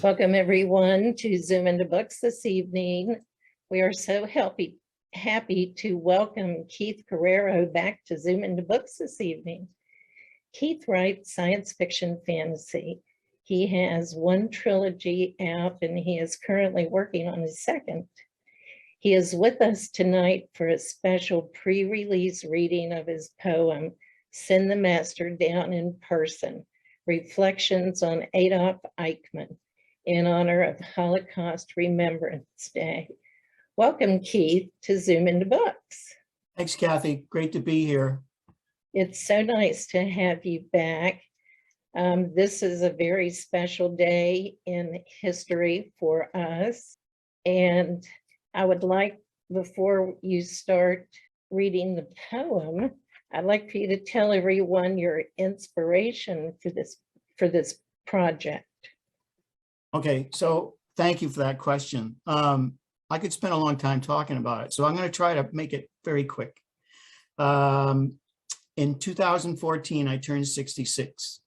Welcome everyone to Zoom into Books this evening. We are so happy to welcome Keith Carreiro back to Zoom into Books this evening. Keith writes science fiction fantasy. He has one trilogy out and he is currently working on his second. He is with us tonight for a special pre-release reading of his poem, Send the Master Down in Person, Reflections on Adolf Eichmann, in honor of Holocaust Remembrance Day. Welcome, Keith, to Zoom into Books. Thanks, Kathy. Great to be here. It's so nice to have you back. This is a very special day in history for us. And I would like, before you start reading the poem, I'd like for you to tell everyone your inspiration for this project. Okay, so thank you for that question. I could spend a long time talking about it, so I'm going to try to make it very quick. In 2014, I turned 66,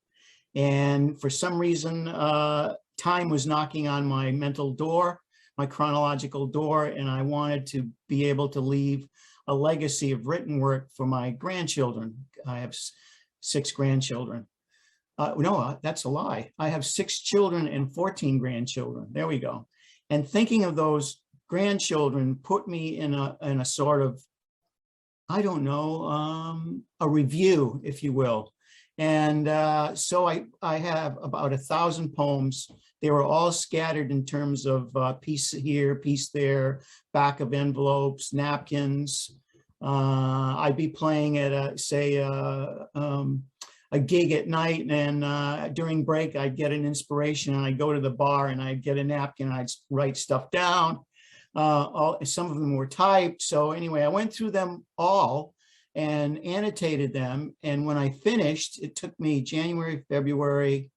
and for some reason, time was knocking on my mental door, my chronological door, and I wanted to be able to leave a legacy of written work for my grandchildren. I have 6 grandchildren. No, that's a lie. I have 6 children and 14 grandchildren. There we go. And thinking of those grandchildren put me in a sort of, I don't know, a review, if you will. And so I have about 1,000 poems. They were all scattered in terms of piece here, piece there, back of envelopes, napkins. I'd be playing at a gig at night, and during break I'd get an inspiration and I'd go to the bar and I'd get a napkin and I'd write stuff down. Some of them were typed. So anyway, I went through them all and annotated them. And when I finished, it took me January, February,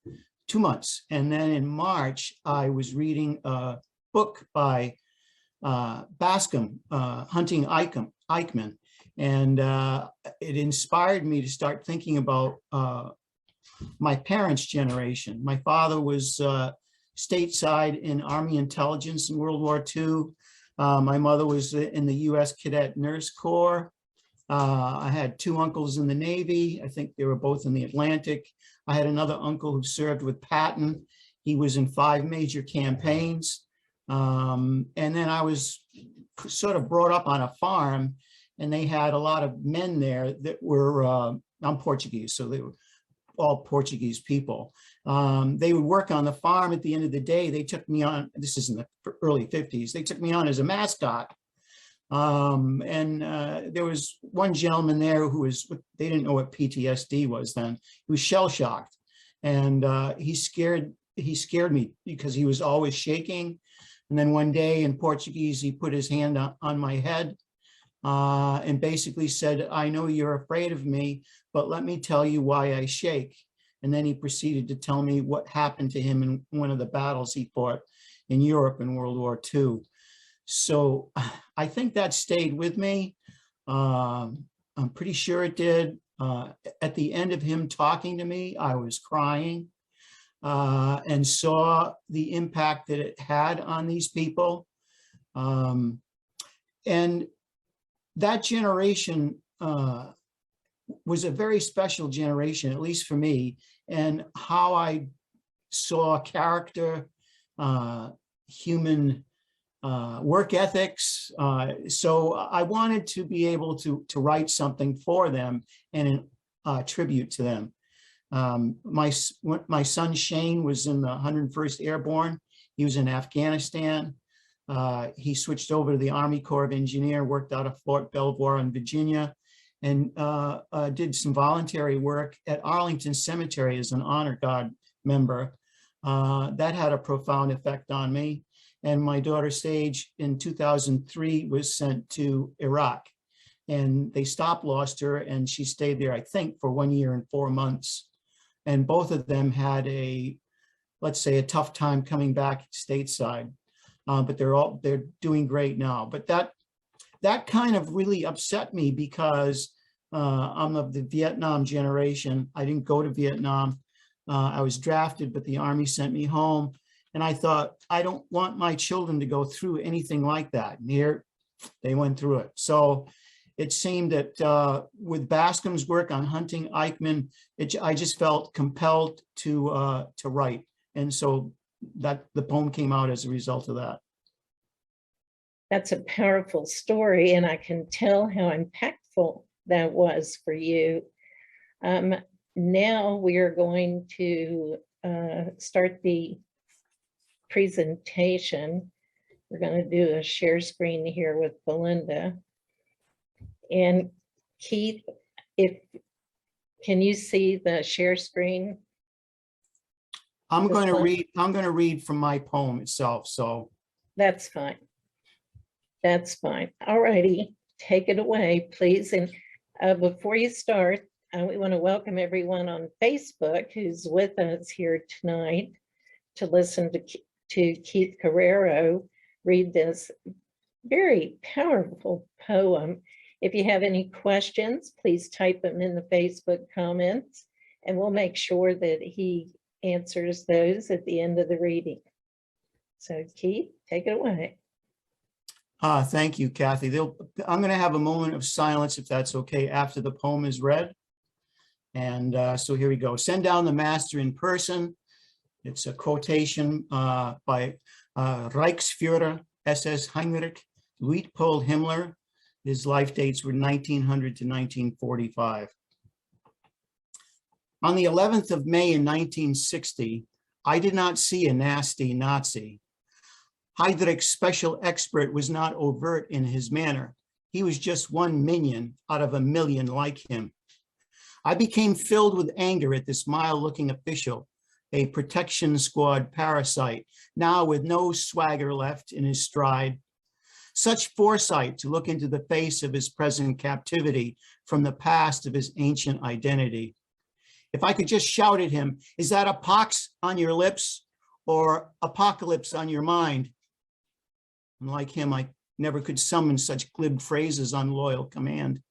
2 months. And then in March, I was reading a book by Bascom, Hunting Eichmann. And it inspired me to start thinking about my parents' generation. My father was stateside in Army intelligence in World War II. My mother was in the U.S. Cadet Nurse Corps. I had 2 uncles in the Navy. I think they were both in the Atlantic. I had another uncle who served with Patton. He was in 5 major campaigns. And then I was sort of brought up on a farm, and they had a lot of men there that were, I'm Portuguese, so they were all Portuguese people. They would work on the farm. At the end of the day, they took me on, this is in the early 50s, they took me on as a mascot. There was one gentleman there who was, they didn't know what PTSD was then. He was shell-shocked, and he scared me because he was always shaking. And then one day in Portuguese, he put his hand on my head and basically said, I know you're afraid of me, but let me tell you why I shake. And then he proceeded to tell me what happened to him in one of the battles he fought in Europe in World War II. So I think that stayed with me. I'm pretty sure it did. At the end of him talking to me, I was crying and saw the impact that it had on these people. And that generation was a very special generation, at least for me, and how I saw character, human work ethics. So I wanted to be able to write something for them and a tribute to them. My son Shane was in the 101st Airborne. He was in Afghanistan. He switched over to the Army Corps of Engineers, worked out of Fort Belvoir in Virginia, and did some voluntary work at Arlington Cemetery as an honor guard member. That had a profound effect on me. And my daughter Sage in 2003 was sent to Iraq, and they lost her, and she stayed there, I think, for 1 year and 4 months. And both of them had let's say, a tough time coming back stateside. But they're doing great now. But that kind of really upset me because I'm of the Vietnam generation. I didn't go to Vietnam. I was drafted, but the Army sent me home. And I thought, I don't want my children to go through anything like that. And here they went through it. So it seemed that with Bascom's work on hunting Eichmann, I just felt compelled to write. And so that the poem came out as a result of that. That's a powerful story, and I can tell how impactful that was for you. Now we are going to start the presentation. We're going to do a share screen here with Belinda. And Keith, can you see the share screen? I'm going to read from my poem itself. So that's fine. That's fine. All righty, take it away, please. And before you start, we want to welcome everyone on Facebook who's with us here tonight to listen to Keith Carreiro read this very powerful poem. If you have any questions, please type them in the Facebook comments, and we'll make sure that he answers those at the end of the reading. So Keith, take it away. Thank you, Kathy. I'm going to have a moment of silence, if that's okay, after the poem is read. And so here we go. Send down the master in person. It's a quotation by Reichsführer SS Heinrich Luitpold Himmler. His life dates were 1900 to 1945. On the 11th of May in 1960, I did not see a nasty Nazi. Heydrich's special expert was not overt in his manner. He was just one minion out of a million like him. I became filled with anger at this mild-looking official, a protection squad parasite, now with no swagger left in his stride. Such foresight to look into the face of his present captivity from the past of his ancient identity. If I could just shout at him, is that a pox on your lips or apocalypse on your mind? And like him, I never could summon such glib phrases on loyal command.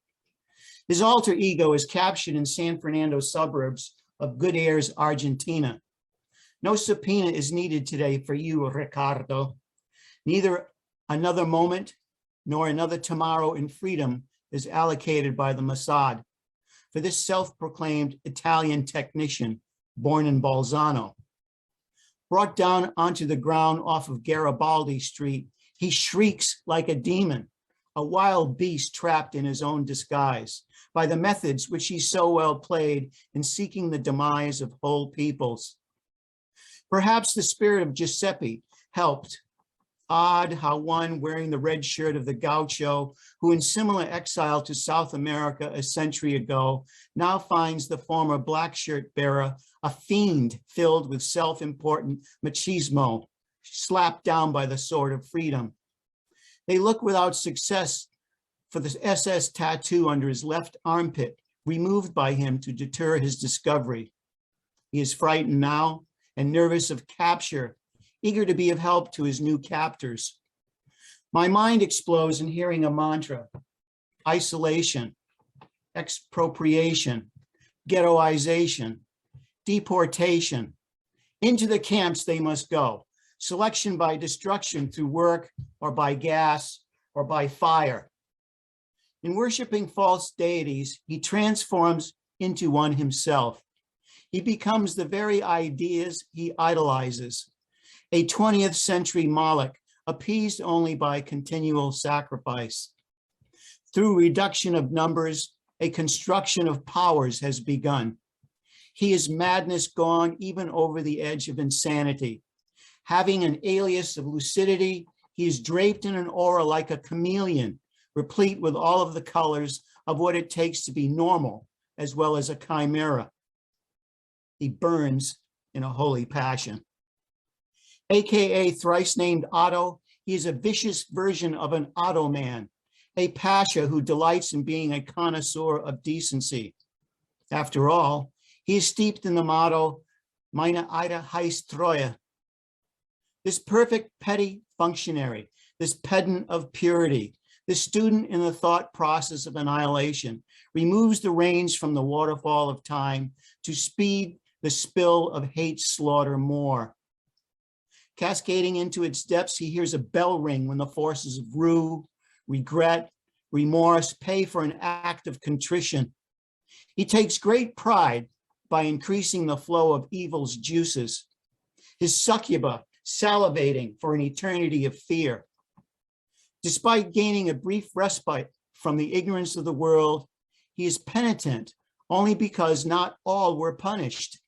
His alter ego is captured in San Fernando suburbs of Good Airs, Argentina. No subpoena is needed today for you, Ricardo. Neither another moment nor another tomorrow in freedom is allocated by the Mossad for this self-proclaimed Italian technician born in Bolzano. Brought down onto the ground off of Garibaldi Street, he shrieks like a demon, a wild beast trapped in his own disguise by the methods which he so well played in seeking the demise of whole peoples. Perhaps the spirit of Giuseppe helped. Odd how one wearing the red shirt of the gaucho, who in similar exile to South America a century ago, now finds the former black shirt bearer a fiend filled with self-important machismo, slapped down by the sword of freedom. They look without success for the SS tattoo under his left armpit, removed by him to deter his discovery. He is frightened now and nervous of capture, eager to be of help to his new captors. My mind explodes in hearing a mantra: isolation, expropriation, ghettoization, deportation. Into the camps they must go. Selection by destruction through work or by gas or by fire. In worshiping false deities, he transforms into one himself. He becomes the very ideas he idolizes. A 20th century Moloch, appeased only by continual sacrifice. Through reduction of numbers, a construction of powers has begun. He is madness gone even over the edge of insanity. Having an alias of lucidity, he is draped in an aura like a chameleon, replete with all of the colors of what it takes to be normal, as well as a chimera. He burns in a holy passion. AKA thrice named Otto, he is a vicious version of an Ottoman, a pasha who delights in being a connoisseur of decency. After all, he is steeped in the motto, meine Eide heißt Treue. This perfect petty functionary, this pedant of purity, this student in the thought process of annihilation, removes the reins from the waterfall of time to speed the spill of hate slaughter more. Cascading into its depths, he hears a bell ring when the forces of rue, regret, remorse pay for an act of contrition. He takes great pride by increasing the flow of evil's juices, his succuba salivating for an eternity of fear. Despite gaining a brief respite from the ignorance of the world, he is penitent only because not all were punished.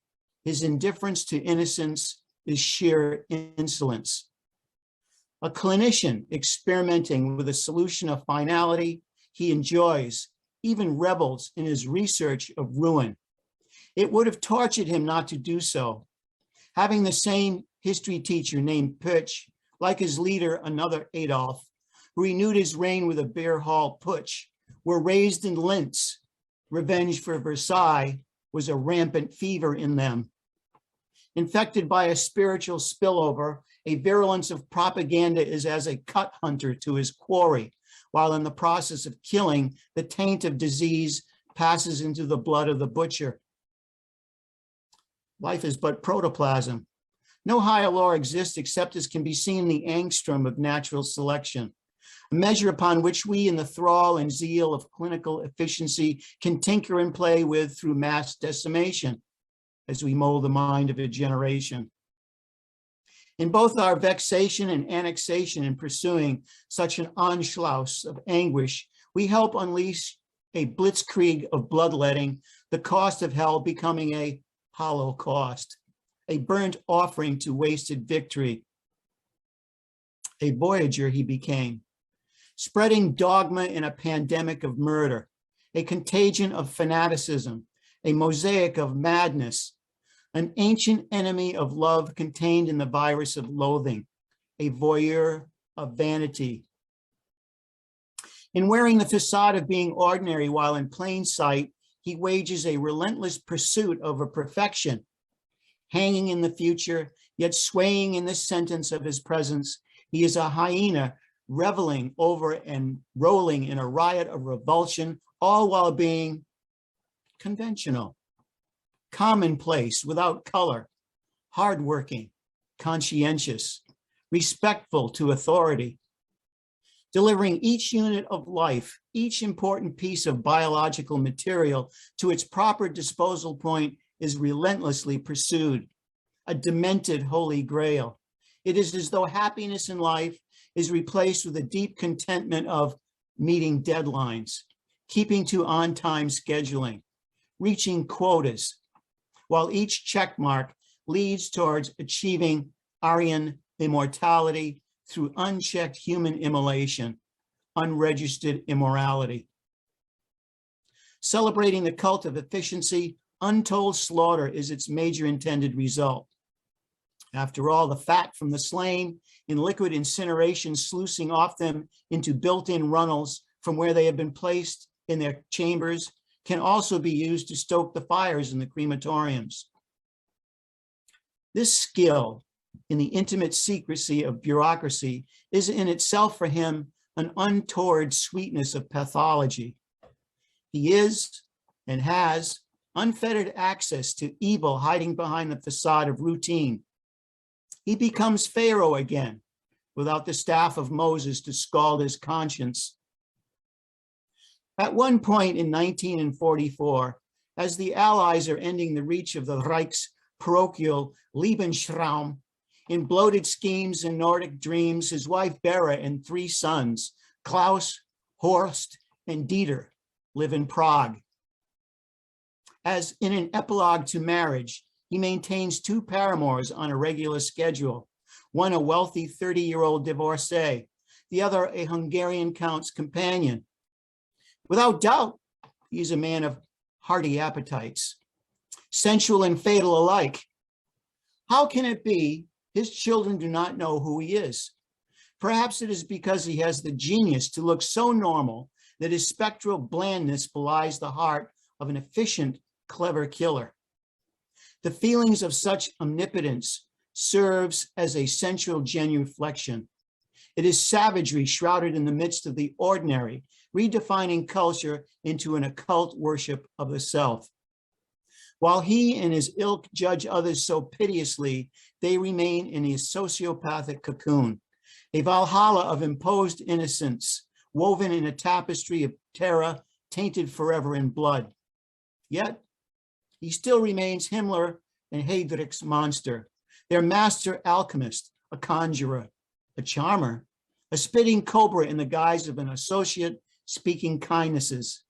His indifference to innocence is sheer insolence. A clinician experimenting with a solution of finality, he enjoys, even revels in his research of ruin. It would have tortured him not to do so. Having the same history teacher named Putsch, like his leader, another Adolf, who renewed his reign with a beer hall putsch, were raised in Linz. Revenge for Versailles was a rampant fever in them. Infected by a spiritual spillover, a virulence of propaganda is as a cut hunter to his quarry, while in the process of killing, the taint of disease passes into the blood of the butcher. Life is but protoplasm. No higher law exists except as can be seen in the angstrom of natural selection, a measure upon which we in the thrall and zeal of clinical efficiency can tinker and play with through mass decimation as we mold the mind of a generation. In both our vexation and annexation in pursuing such an Anschluss of anguish, we help unleash a blitzkrieg of bloodletting, the cost of hell becoming a holocaust, a burnt offering to wasted victory. A voyager he became, spreading dogma in a pandemic of murder, a contagion of fanaticism, a mosaic of madness, an ancient enemy of love contained in the virus of loathing, a voyeur of vanity. In wearing the facade of being ordinary while in plain sight, he wages a relentless pursuit over perfection, hanging in the future, yet swaying in the sentence of his presence. He is a hyena reveling over and rolling in a riot of revulsion, all while being conventional, commonplace, without color, hardworking, conscientious, respectful to authority, delivering each unit of life, each important piece of biological material to its proper disposal point is relentlessly pursued, a demented holy grail. It is as though happiness in life is replaced with a deep contentment of meeting deadlines, keeping to on-time scheduling, reaching quotas, while each check mark leads towards achieving Aryan immortality through unchecked human immolation, unregistered immorality. Celebrating the cult of efficiency, untold slaughter is its major intended result. After all, the fat from the slain in liquid incineration sluicing off them into built-in runnels from where they have been placed in their chambers can also be used to stoke the fires in the crematoriums. This skill in the intimate secrecy of bureaucracy is in itself for him an untoward sweetness of pathology. He is and has unfettered access to evil hiding behind the facade of routine. He becomes Pharaoh again without the staff of Moses to scald his conscience. At one point in 1944, as the Allies are ending the reach of the Reich's parochial Lebensraum, in bloated schemes and Nordic dreams, his wife Bera and 3 sons, Klaus, Horst, and Dieter, live in Prague. As in an epilogue to marriage, he maintains 2 paramours on a regular schedule, one a wealthy 30-year-old divorcee, the other a Hungarian count's companion. Without doubt, he is a man of hearty appetites, sensual and fatal alike. How can it be his children do not know who he is? Perhaps it is because he has the genius to look so normal that his spectral blandness belies the heart of an efficient, clever killer. The feelings of such omnipotence serves as a central genuflection. It is savagery shrouded in the midst of the ordinary, redefining culture into an occult worship of the self. While he and his ilk judge others so piteously, they remain in a sociopathic cocoon, a Valhalla of imposed innocence, woven in a tapestry of terror, tainted forever in blood. Yet, he still remains Himmler and Heydrich's monster, their master alchemist, a conjurer, a charmer, a spitting cobra in the guise of an associate speaking kindnesses,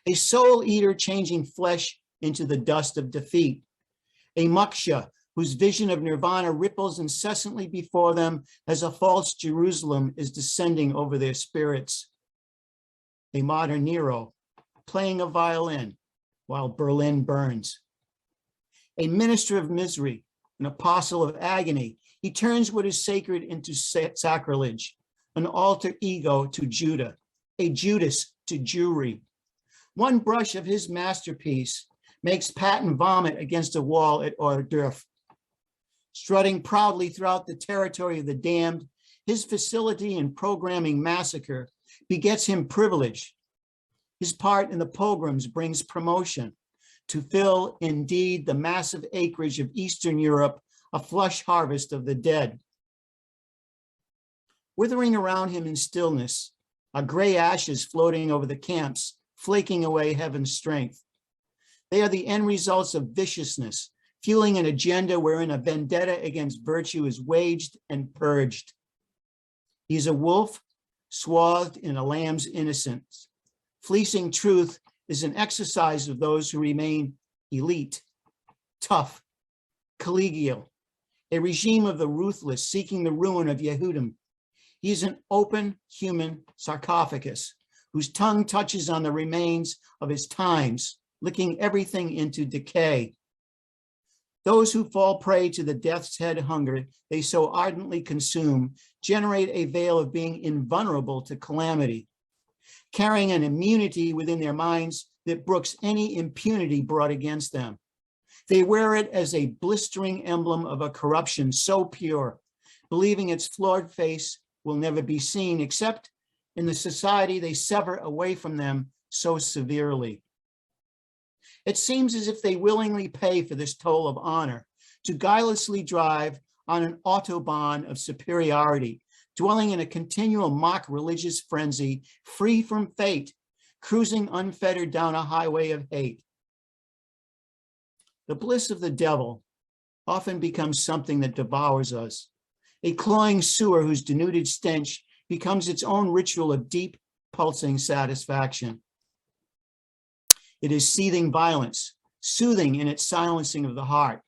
a soul eater changing flesh into the dust of defeat, a moksha whose vision of nirvana ripples incessantly before them as a false Jerusalem is descending over their spirits, a modern Nero playing a violin while Berlin burns, a minister of misery, an apostle of agony. He turns what is sacred into sacrilege, an alter ego to Judah, a Judas to Jewry. One brush of his masterpiece makes Patton vomit against a wall at hors d'oeuvre. Strutting proudly throughout the territory of the damned, his facility in programming massacre begets him privilege. His part in the pogroms brings promotion to fill indeed the massive acreage of Eastern Europe, a flush harvest of the dead. Withering around him in stillness are gray ashes floating over the camps, flaking away heaven's strength. They are the end results of viciousness, fueling an agenda wherein a vendetta against virtue is waged and purged. He is a wolf swathed in a lamb's innocence. Fleecing truth is an exercise of those who remain elite, tough, collegial, a regime of the ruthless seeking the ruin of Yehudim. He is an open human sarcophagus whose tongue touches on the remains of his times, licking everything into decay. Those who fall prey to the death's head hunger they so ardently consume generate a veil of being invulnerable to calamity, carrying an immunity within their minds that brooks any impunity brought against them. They wear it as a blistering emblem of a corruption so pure, believing its flawed face will never be seen except in the society they sever away from them so severely. It seems as if they willingly pay for this toll of honor to guilelessly drive on an autobahn of superiority, dwelling in a continual mock religious frenzy, free from fate, cruising unfettered down a highway of hate. The bliss of the devil often becomes something that devours us, a clawing sewer whose denuded stench becomes its own ritual of deep, pulsing satisfaction. It is seething violence, soothing in its silencing of the heart,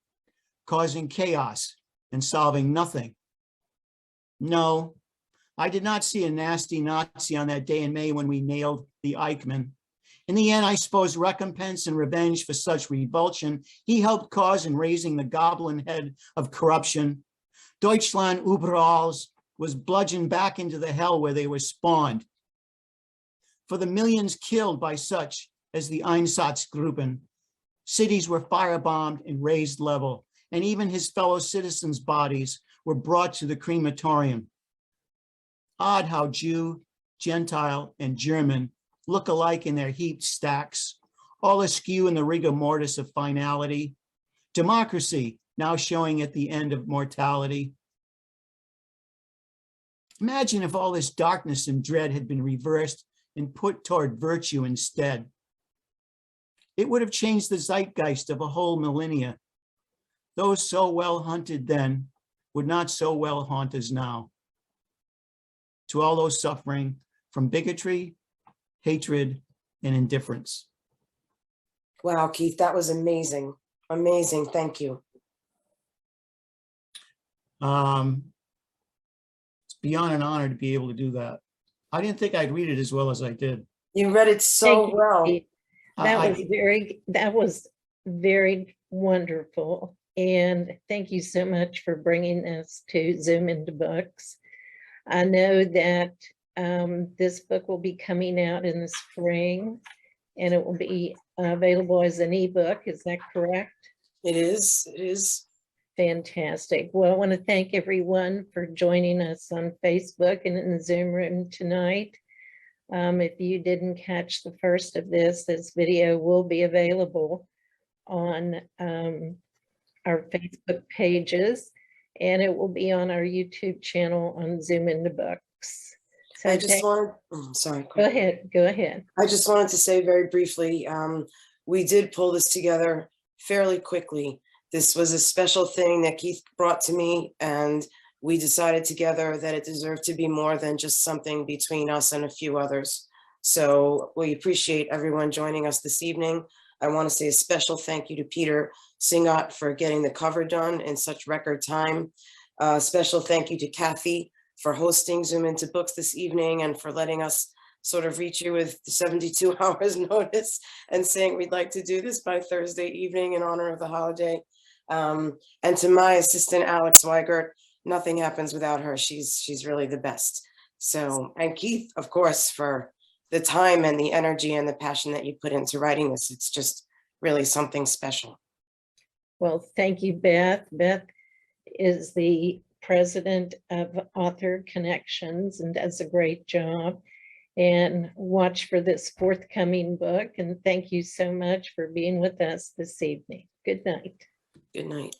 causing chaos and solving nothing. No, I did not see a nasty Nazi on that day in May when we nailed the Eichmann. In the end, I suppose recompense and revenge for such revulsion he helped cause in raising the goblin head of corruption. Deutschland überall was bludgeoned back into the hell where they were spawned. For the millions killed by such as the Einsatzgruppen, cities were firebombed and razed level, and even his fellow citizens' bodies were brought to the crematorium. Odd how Jew, Gentile, and German look alike in their heaped stacks, all askew in the rigor mortis of finality. Democracy now showing at the end of mortality. Imagine if all this darkness and dread had been reversed and put toward virtue instead. It would have changed the zeitgeist of a whole millennia. Those so well hunted then would not so well haunt us now. To all those suffering from bigotry, hatred, and indifference. Wow, Keith, that was amazing. Amazing. Thank you. It's beyond an honor to be able to do that. I didn't think I'd read it as well as I did. You read it so Thank you, well. Keith. That was very wonderful. And thank you so much for bringing us to Zoom into Books. I know that this book will be coming out in the spring and it will be available as an ebook. Is that correct? It is. It is. Fantastic. Well, I want to thank everyone for joining us on Facebook and in the Zoom room tonight. If you didn't catch the first of this video will be available on our Facebook pages, and it will be on our YouTube channel on Zoom into Books. So I just wanted, sorry. go ahead, go ahead. I just wanted to say very briefly, we did pull this together fairly quickly. This was a special thing that Keith brought to me, and we decided together that it deserved to be more than just something between us and a few others. So we appreciate everyone joining us this evening. I want to say a special thank you to Peter Singot for getting the cover done in such record time. Special thank you to Kathy for hosting Zoom into Books this evening and for letting us sort of reach you with 72 hours notice and saying we'd like to do this by Thursday evening in honor of the holiday. And to my assistant, Alex Weigert, nothing happens without her. She's really the best. So, and Keith, of course, for the time and the energy and the passion that you put into writing this. It's just really something special. Well, thank you, Beth. Beth is the president of Author Connections and does a great job. And watch for this forthcoming book. And thank you so much for being with us this evening. Good night. Good night.